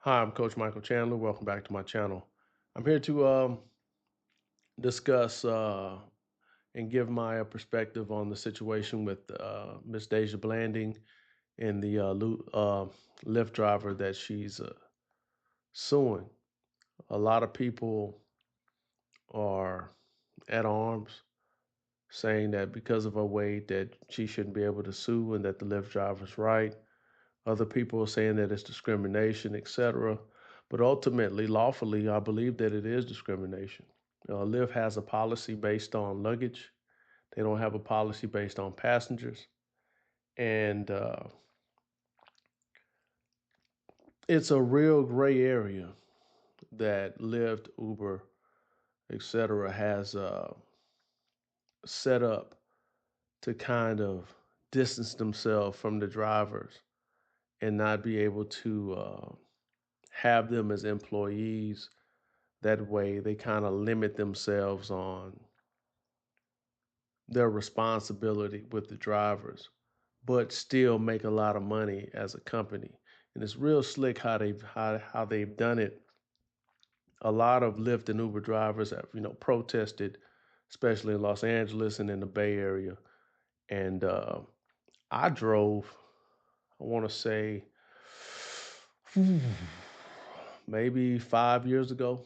Hi, I'm Coach Michael Chandler. Welcome back to my channel. I'm here to discuss and give my perspective on the situation with Miss Dajua Blanding and the Lyft driver that she's suing. A lot of people are at arms saying that because of her weight that she shouldn't be able to sue and that the Lyft driver's right. Other people are saying that it's discrimination, etc. But ultimately, lawfully, I believe that it is discrimination. Lyft has a policy based on luggage. They don't have a policy based on passengers. And it's a real gray area that Lyft, Uber, etc. has set up to kind of distance themselves from the drivers and not be able to have them as employees. That way, they kind of limit themselves on their responsibility with the drivers, but still make a lot of money as a company. And it's real slick how they've done it. A lot of Lyft and Uber drivers have protested, especially in Los Angeles and in the Bay Area. And I drove, I want to say, maybe 5 years ago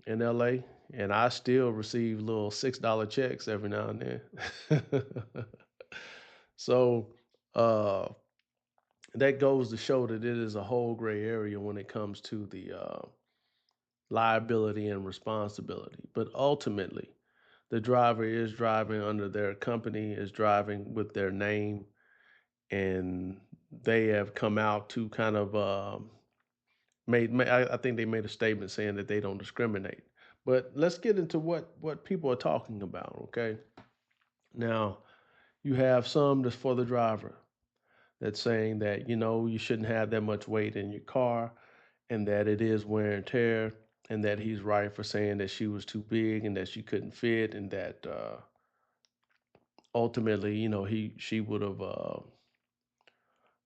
in LA, and I still receive little $6 checks every now and then. So uh, that goes to show that it is a whole gray area when it comes to the liability and responsibility. But ultimately, the driver is driving under their company, is driving with their name, and they have come out to kind of I think they made a statement saying that they don't discriminate. But let's get into what people are talking about. Okay, now you have some that's for the driver that's saying that you shouldn't have that much weight in your car, and that it is wear and tear, and that he's right for saying that she was too big and that she couldn't fit, and that ultimately she would have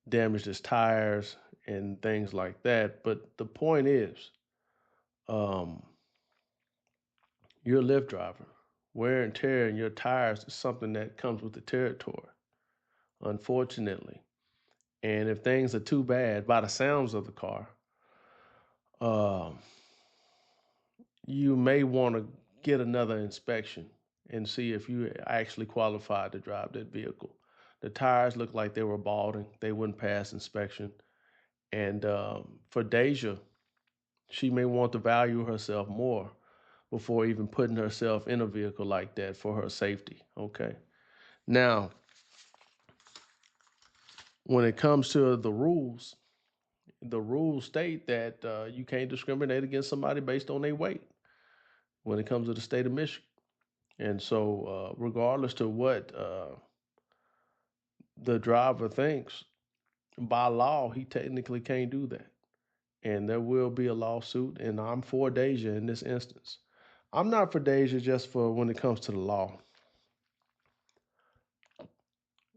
damaged his tires and things like that. But the point is, um, you're a Lyft driver. Wear and tear in your tires is something that comes with the territory, unfortunately. And if things are too bad, by the sounds of the car, um, you may want to get another inspection and see if you actually qualified to drive that vehicle. The tires look like they were balding; they wouldn't pass inspection. And for Deja, she may want to value herself more before even putting herself in a vehicle like that for her safety. Okay. Now, when it comes to the rules state that you can't discriminate against somebody based on their weight when it comes to the state of Michigan. And so, regardless to what the driver thinks, by law, he technically can't do that. And there will be a lawsuit, and I'm for Deja in this instance. I'm not for Deja just for when it comes to the law.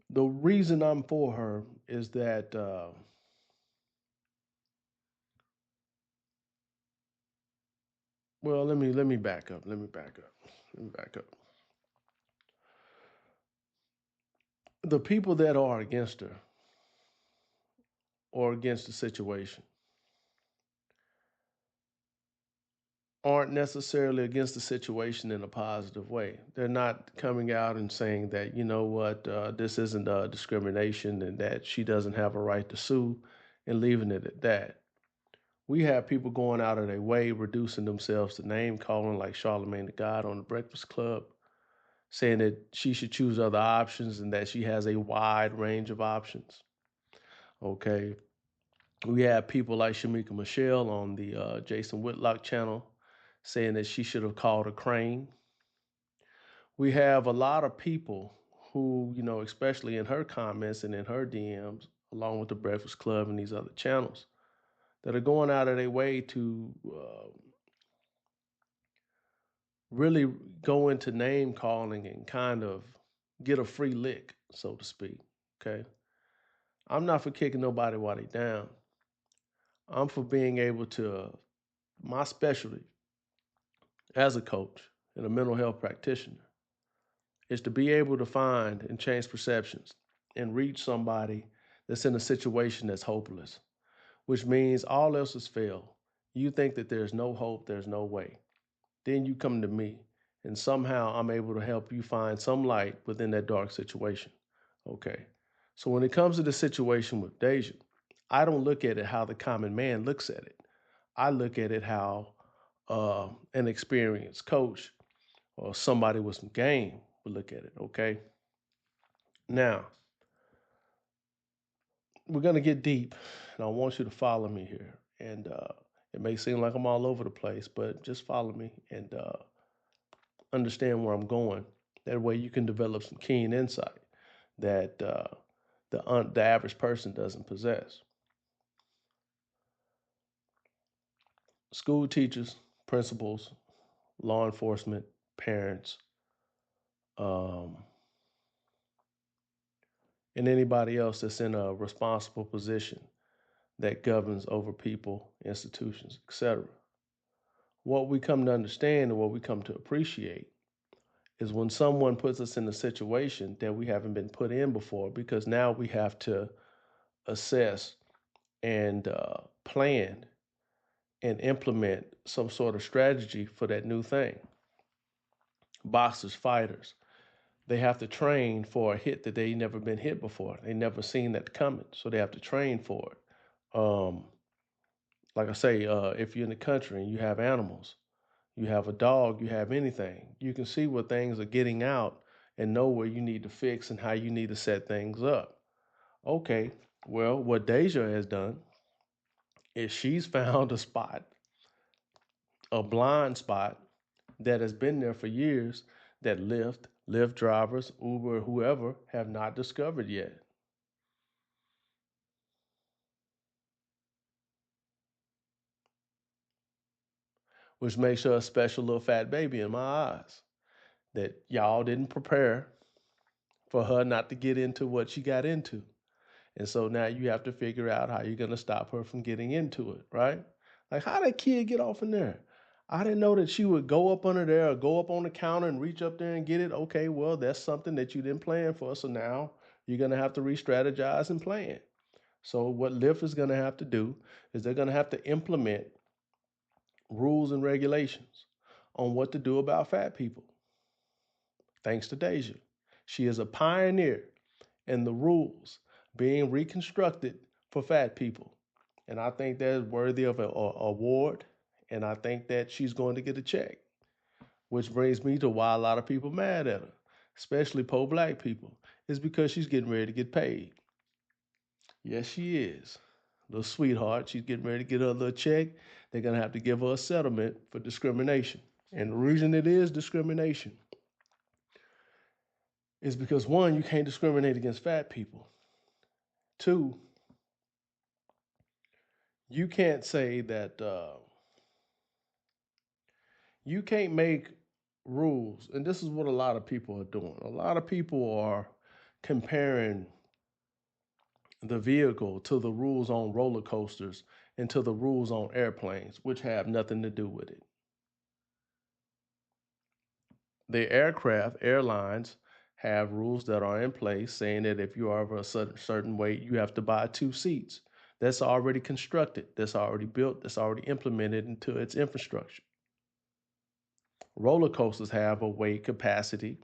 The reason I'm for her is that well, let me back up. Let me back up. The people that are against her or against the situation aren't necessarily against the situation in a positive way. They're not coming out and saying that, this isn't discrimination and that she doesn't have a right to sue and leaving it at that. We have people going out of their way, reducing themselves to name calling like Charlemagne the God on the Breakfast Club, saying that she should choose other options and that she has a wide range of options. Okay. We have people like Shamika Michelle on the Jason Whitlock channel saying that she should have called a crane. We have a lot of people who, especially in her comments and in her DMs, along with the Breakfast Club and these other channels, that are going out of their way to really go into name calling and kind of get a free lick, so to speak. Okay. I'm not for kicking nobody while they down. I'm for being able to, my specialty as a coach and a mental health practitioner is to be able to find and change perceptions and reach somebody that's in a situation that's hopeless, which means all else has failed. You think that there's no hope, there's no way. Then you come to me, and somehow I'm able to help you find some light within that dark situation. Okay. So when it comes to the situation with Deja, I don't look at it how the common man looks at it. I look at it how an experienced coach or somebody with some game would look at it. Okay. Now, we're going to get deep, and I want you to follow me here. And it may seem like I'm all over the place, but just follow me and understand where I'm going. That way, you can develop some keen insight that the average person doesn't possess. School teachers, principals, law enforcement, parents, um, and anybody else that's in a responsible position that governs over people, institutions, etc. What we come to understand and what we come to appreciate is when someone puts us in a situation that we haven't been put in before, because now we have to assess and plan and implement some sort of strategy for that new thing. Boxers, fighters, they have to train for a hit that they never been hit before. They never seen that coming, so they have to train for it. Like I say, if you're in the country and you have animals, you have a dog, you have anything, you can see where things are getting out and know where you need to fix and how you need to set things up. Okay, well, what Deja has done is she's found a spot, a blind spot that has been there for years that Lyft drivers, Uber, whoever have not discovered yet. Which makes her a special little fat baby in my eyes. That y'all didn't prepare for her not to get into what she got into. And so now you have to figure out how you're going to stop her from getting into it, right? Like, how that kid get off in there? I didn't know that she would go up under there or go up on the counter and reach up there and get it. Okay, well, that's something that you didn't plan for. So now you're going to have to re strategize and plan. So, what Lyft is going to have to do is they're going to have to implement rules and regulations on what to do about fat people. Thanks to Deja. She is a pioneer in the rules being reconstructed for fat people. And I think that's worthy of an award. And I think that she's going to get a check, which brings me to why a lot of people mad at her, especially poor black people. It's because she's getting ready to get paid. Yes, she is. Little sweetheart, she's getting ready to get her little check. They're going to have to give her a settlement for discrimination. And the reason it is discrimination is because one, you can't discriminate against fat people. Two, you can't say that you can't make rules. And this is what a lot of people are doing. A lot of people are comparing the vehicle to the rules on roller coasters and to the rules on airplanes, which have nothing to do with it. The airlines have rules that are in place saying that if you are of a certain weight, you have to buy 2 seats. That's already constructed, that's already built, that's already implemented into its infrastructure. Roller coasters have a weight capacity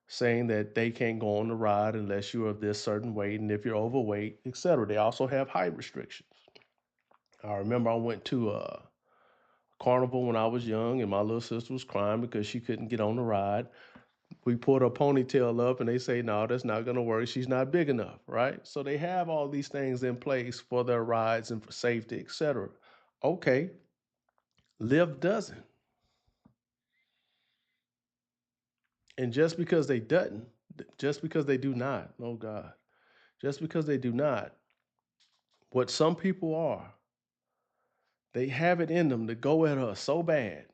saying that they can't go on the ride unless you're of this certain weight, and if you're overweight, etc. They also have height restrictions. I remember I went to a carnival when I was young, and my little sister was crying because she couldn't get on the ride. We pulled her ponytail up, and they say, no, that's not going to work. She's not big enough, right? So they have all these things in place for their rides and for safety, etc. Okay, Lyft doesn't. And just because they doesn't, just because they do not, oh God, just because they do not, what some people are, they have it in them to go at us so bad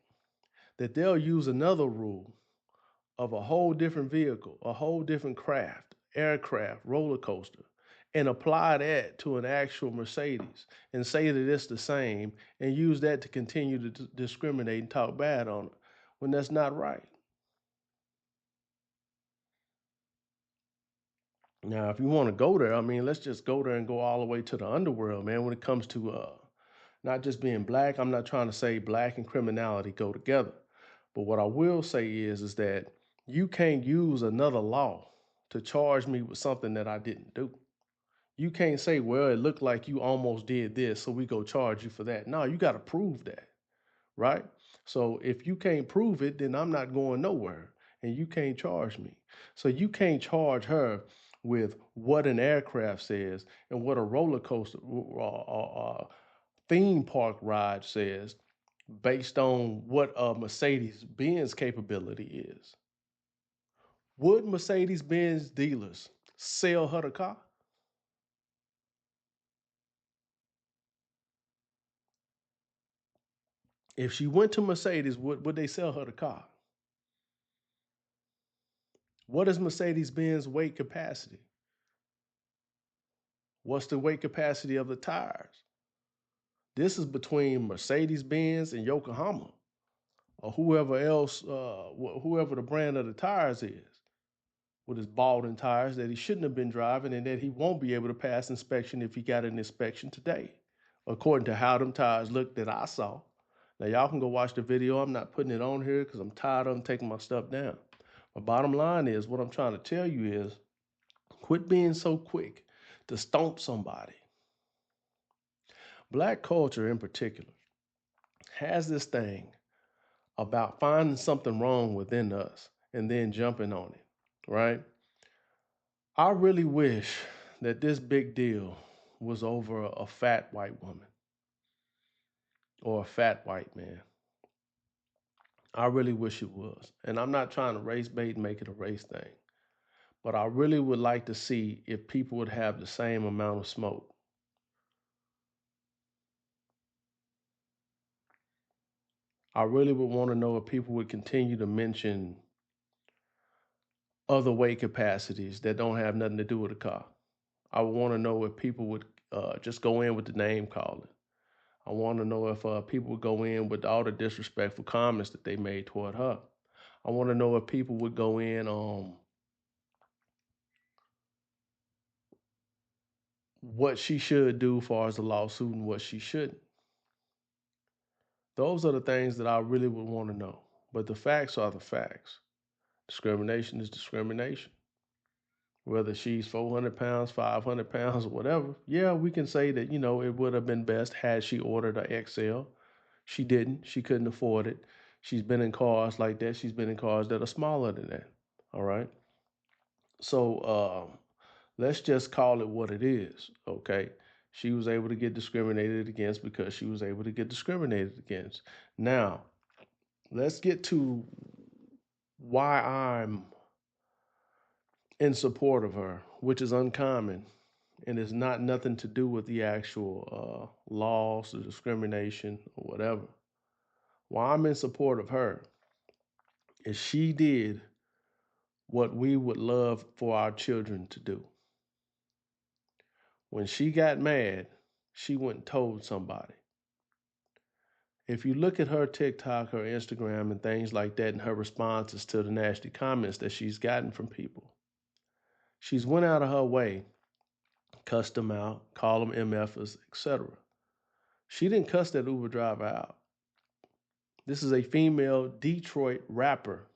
that they'll use another rule of a whole different vehicle, a whole different craft, aircraft, roller coaster, and apply that to an actual Mercedes and say that it's the same and use that to continue to discriminate and talk bad on it when that's not right. Now, if you want to go there, I mean, let's just go there and go all the way to the underworld, man. When it comes to not just being black, I'm not trying to say black and criminality go together. But what I will say is that you can't use another law to charge me with something that I didn't do. You can't say, well, it looked like you almost did this, so we go charge you for that. No, you got to prove that, right? So if you can't prove it, then I'm not going nowhere and you can't charge me. So you can't charge her with what an aircraft says and what a roller coaster theme park ride says based on what a Mercedes Benz capability is. Would Mercedes Benz dealers sell her the car? If she went to Mercedes, would they sell her the car? What is Mercedes Benz weight capacity? What's the weight capacity of the tires? This is between Mercedes Benz and Yokohama or whoever else, whoever the brand of the tires is, with his Baldwin tires that he shouldn't have been driving and that he won't be able to pass inspection if he got an inspection today, according to how them tires look that I saw. Now, y'all can go watch the video. I'm not putting it on here because I'm tired of them taking my stuff down. My bottom line is what I'm trying to tell you is quit being so quick to stomp somebody. Black culture in particular has this thing about finding something wrong within us and then jumping on it, right? I really wish that this big deal was over a fat white woman or a fat white man. I really wish it was. And I'm not trying to race bait and make it a race thing, but I really would like to see if people would have the same amount of smoke. I really would want to know if people would continue to mention other weight capacities that don't have nothing to do with the car. I want to know if people would just go in with the name calling. I want to know if people would go in with all the disrespectful comments that they made toward her. I want to know if people would go in on what she should do as far as the lawsuit and what she shouldn't. Those are the things that I really would want to know. But the facts are the facts. Discrimination is discrimination. Whether she's 400 pounds, 500 pounds, or whatever, yeah, we can say that, it would have been best had she ordered an XL. She didn't. She couldn't afford it. She's been in cars like that. She's been in cars that are smaller than that. All right. So let's just call it what it is. Okay. She was able to get discriminated against because she was able to get discriminated against. Now, let's get to why I'm in support of her, which is uncommon and it's not nothing to do with the actual laws or discrimination or whatever. Why I'm in support of her is she did what we would love for our children to do. When she got mad, she went and told somebody. If you look at her TikTok, her Instagram, and things like that, and her responses to the nasty comments that she's gotten from people, she's went out of her way, cussed them out, call them MFers, etc. She didn't cuss that Uber driver out. This is a female Detroit rapper.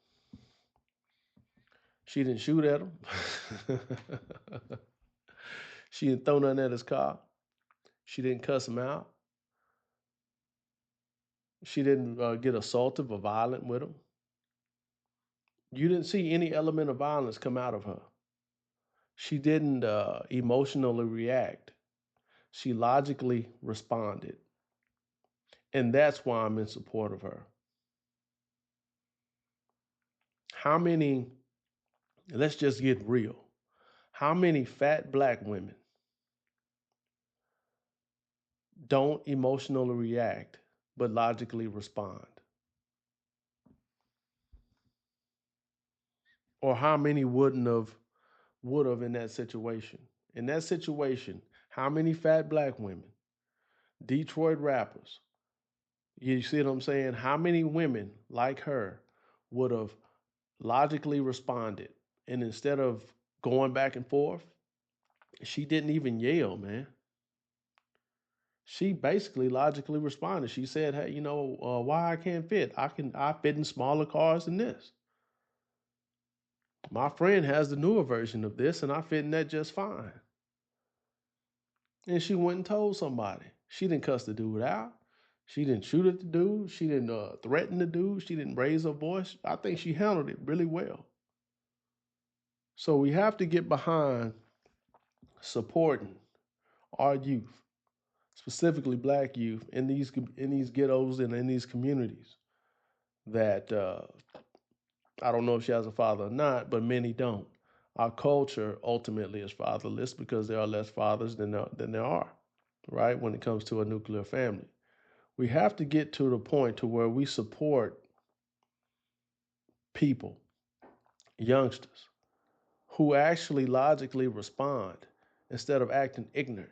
She didn't shoot at him. She didn't throw nothing at his car. She didn't cuss him out. She didn't get assaultive or violent with him. You didn't see any element of violence come out of her. She didn't emotionally react. She logically responded. And that's why I'm in support of her. How many, let's just get real, how many fat black women don't emotionally react but logically respond? Or how many would have in that situation in that situation, how many fat black women, Detroit rappers, you see what I'm saying? How many women like her would have logically responded? And instead of going back and forth, she didn't even yell, man. She basically logically responded. She said, "Hey, why I can't fit? I fit in smaller cars than this. My friend has the newer version of this, and I fit in that just fine." And she went and told somebody. She didn't cuss the dude out. She didn't shoot at the dude. She didn't threaten the dude. She didn't raise her voice. I think she handled it really well. So we have to get behind supporting our youth, specifically black youth, in these ghettos and in these communities that I don't know if she has a father or not, but many don't. Our culture ultimately is fatherless because there are less fathers than there are, right? When it comes to a nuclear family, we have to get to the point to where we support people, youngsters, who actually logically respond instead of acting ignorant.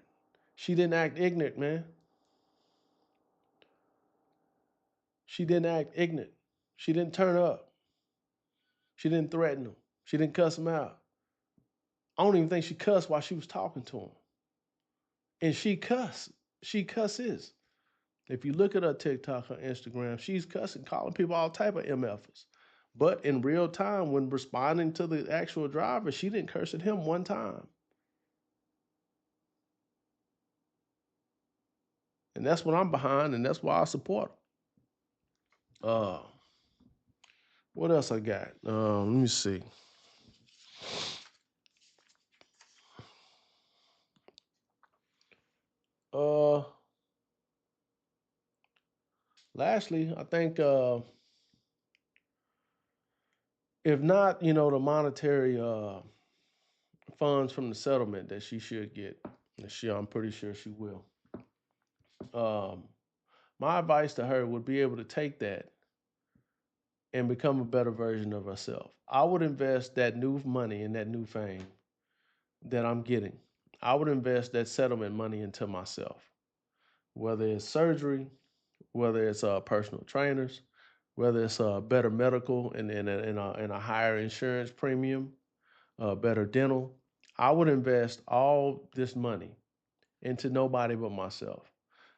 She didn't act ignorant, man. She didn't act ignorant. She didn't turn up. She didn't threaten him. She didn't cuss him out. I don't even think she cussed while she was talking to him. And she cussed. She cusses. If you look at her TikTok, her Instagram, she's cussing, calling people all type of MFers. But in real time, when responding to the actual driver, she didn't curse at him one time. And that's what I'm behind, and that's why I support her. What else I got? Let me see. Uh, Lastly, I think if not, the monetary funds from the settlement that she should get, and I'm pretty sure she will. Um, my advice to her would be able to take that and become a better version of herself. I would invest that new money and that new fame that I'm getting. I would invest that settlement money into myself, whether it's surgery, whether it's personal trainers, whether it's better medical and a higher insurance premium, better dental. I would invest all this money into nobody but myself.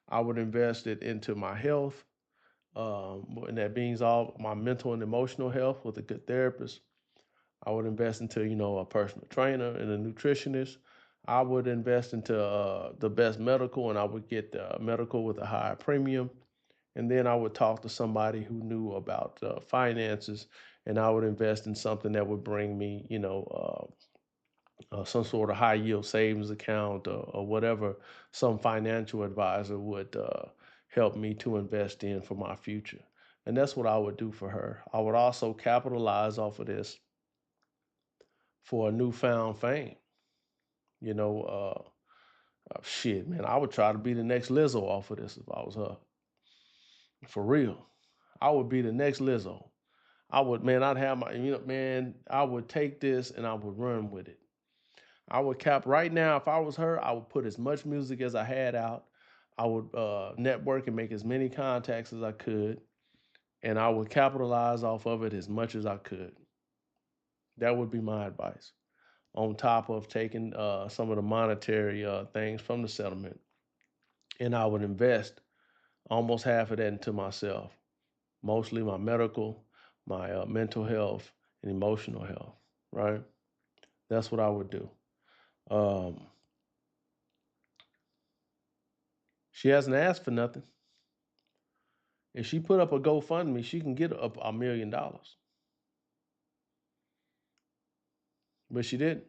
I would invest it into my health, and that means all my mental and emotional health with a good therapist. I would invest into, a personal trainer and a nutritionist. I would invest into the best medical, and I would get medical with a higher premium. And then I would talk to somebody who knew about finances, and I would invest in something that would bring me, some sort of high yield savings account or whatever some financial advisor would help me to invest in for my future. And that's what I would do for her. I would also capitalize off of this for a newfound fame. You know, shit, man, I would try to be the next Lizzo off of this if I was her. For real. I would be the next Lizzo. I'd have man, I would take this and I would run with it. I would cap right now. If I was her, I would put as much music as I had out. I would network and make as many contacts as I could, and I would capitalize off of it as much as I could. That would be my advice. On top of taking some of the monetary things from the settlement, and I would invest almost half of that into myself, mostly my medical, my mental health, and emotional health. Right? That's what I would do. Um, she hasn't asked for nothing. If she put up a GoFundMe, she can get up $1 million. But she didn't.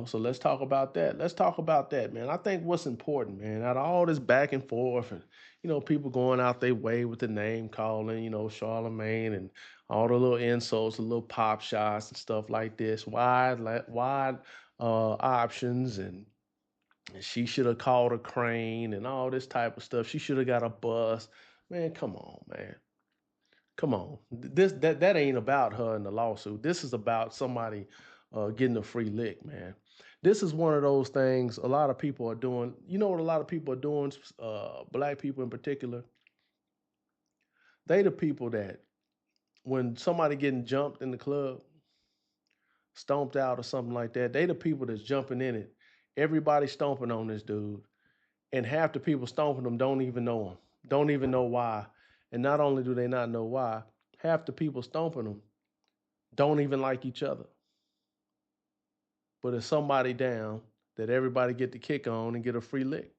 So let's talk about that. Let's talk about that, man. I think what's important, man, out of all this back and forth and, people going out their way with the name calling, Charlemagne and all the little insults, the little pop shots and stuff like this, wide options, and she should have called a crane and all this type of stuff. She should have got a bus. Man, come on, man. Come on, that ain't about her in the lawsuit. This is about somebody getting a free lick, man. This is one of those things a lot of people are doing. You know what a lot of people are doing, black people in particular? They the people that when somebody getting jumped in the club, stomped out or something like that, they the people that's jumping in it. Everybody stomping on this dude. And half the people stomping them don't even know him, don't even know why. And not only do they not know why, half the people stomping them don't even like each other. But it's somebody down that everybody get to kick on and get a free lick.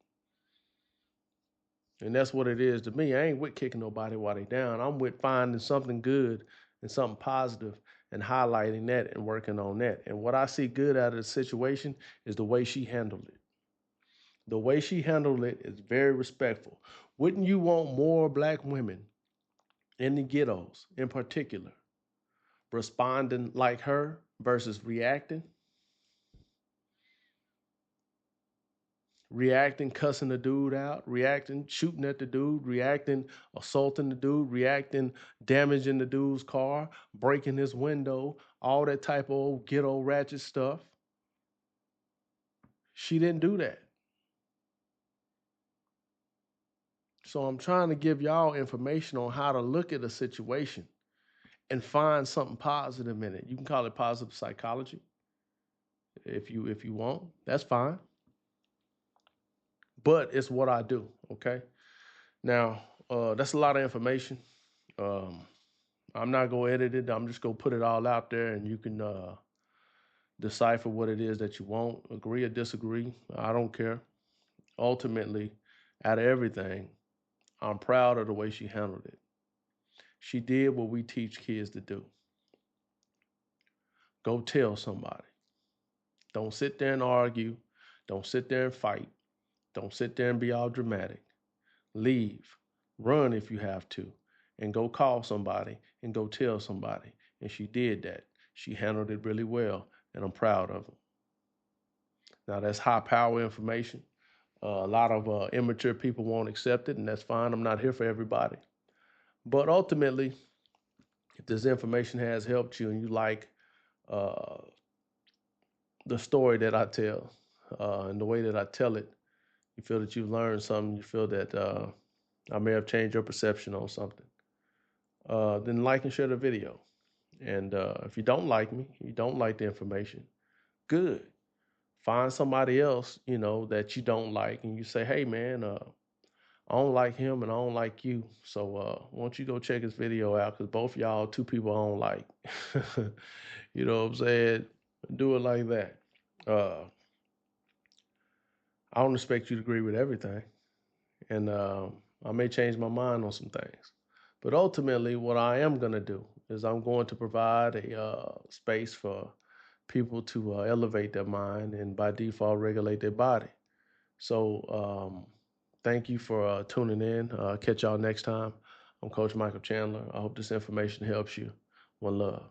And that's what it is to me. I ain't with kicking nobody while they down. I'm with finding something good and something positive and highlighting that and working on that. And what I see good out of the situation is the way she handled it. The way she handled it is very respectful. Wouldn't you want more black women in the ghettos in particular responding like her versus reacting, cussing the dude out, reacting, shooting at the dude, reacting, assaulting the dude, reacting, damaging the dude's car, breaking his window, all that type of old ghetto ratchet stuff? She didn't do that. So I'm trying to give y'all information on how to look at a situation and find something positive in it. You can call it positive psychology if you want. That's fine. But it's what I do. Okay. Now, that's a lot of information. Um, I'm not gonna edit it. I'm just gonna put it all out there, and you can decipher what it is that you want. Agree or disagree. I don't care. Ultimately, out of everything, I'm proud of the way she handled it. She did what we teach kids to do. Go tell somebody. Don't sit there and argue. Don't sit there and fight. Don't sit there and be all dramatic. Leave. Run if you have to. And go call somebody and go tell somebody. And she did that. She handled it really well. And I'm proud of her. Now, that's high power information. A lot of immature people won't accept it, and that's fine. I'm not here for everybody. But ultimately, if this information has helped you and you like uh, the story that I tell and the way that I tell it, you feel that you've learned something, you feel that I may have changed your perception on something, then like and share the video. And if you don't like me, you don't like the information, good. Find somebody else, that you don't like, and you say, hey, man, I don't like him and I don't like you. So why don't you go check his video out? Because both y'all, two people I don't like. You know what I'm saying? Do it like that. Uh, I don't expect you to agree with everything. And I may change my mind on some things. But ultimately, what I am going to do is I'm going to provide a space for people to elevate their mind and by default regulate their body. So thank you for tuning in. Catch y'all next time. I'm Coach Michael Chandler. I hope this information helps you. One love.